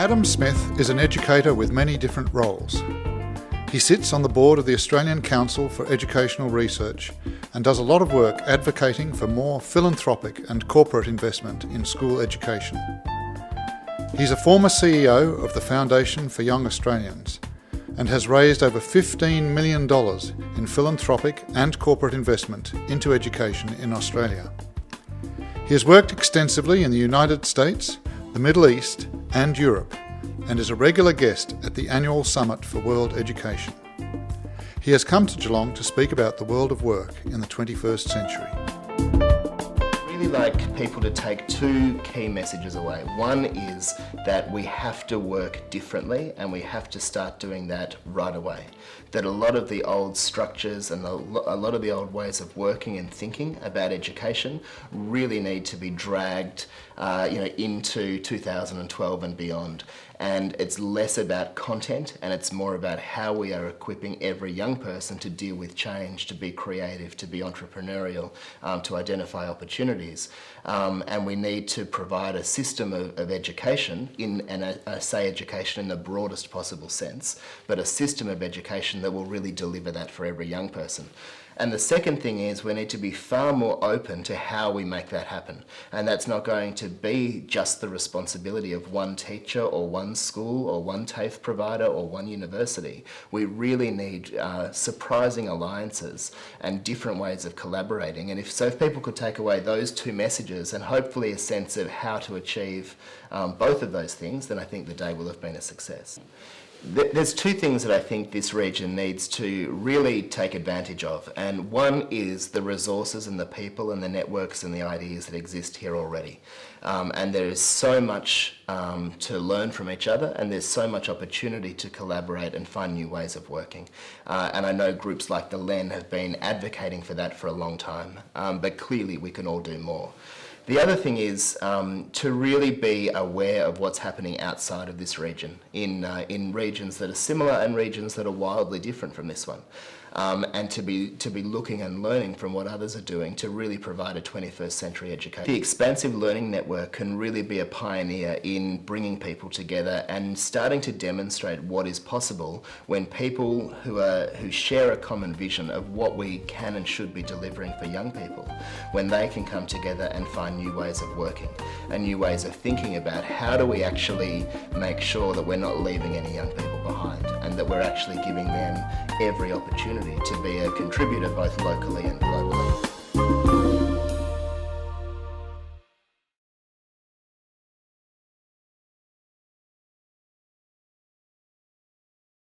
Adam Smith is an educator with many different roles. He sits on the board of the Australian Council for Educational Research and does a lot of work advocating for more philanthropic and corporate investment in school education. He's a former CEO of the Foundation for Young Australians and has raised over $15 million in philanthropic and corporate investment into education in Australia. He has worked extensively in the United States, the Middle East and Europe, and is a regular guest at the annual Summit for World Education. He has come to Geelong to speak about the world of work in the 21st century. I really like people to take two key messages away. One is that we have to work differently and we have to start doing that right away. That a lot of the old structures and a lot of the old ways of working and thinking about education really need to be dragged into 2012 and beyond. And it's less about content and it's more about how we are equipping every young person to deal with change, to be creative, to be entrepreneurial, to identify opportunities. And we need to provide a system of education, I say education in the broadest possible sense, but a system of education that will really deliver that for every young person. And the second thing is we need to be far more open to how we make that happen. And that's not going to be just the responsibility of one teacher or one school or one TAFE provider or one university. We really need surprising alliances and different ways of collaborating. And if people could take away those two messages and hopefully a sense of how to achieve both of those things, then I think the day will have been a success. There's two things that I think this region needs to really take advantage of, and one is the resources and the people and the networks and the ideas that exist here already. And there is so much to learn from each other, and there's so much opportunity to collaborate and find new ways of working. And I know groups like the LEN have been advocating for that for a long time, but clearly we can all do more. The other thing is to really be aware of what's happening outside of this region, in regions that are similar and regions that are wildly different from this one. And to be looking and learning from what others are doing to really provide a 21st century education. The Expansive Learning Network can really be a pioneer in bringing people together and starting to demonstrate what is possible when people who share a common vision of what we can and should be delivering for young people, when they can come together and find new ways of working and new ways of thinking about how do we actually make sure that we're not leaving any young people behind and that we're actually giving them every opportunity to be a contributor both locally and globally.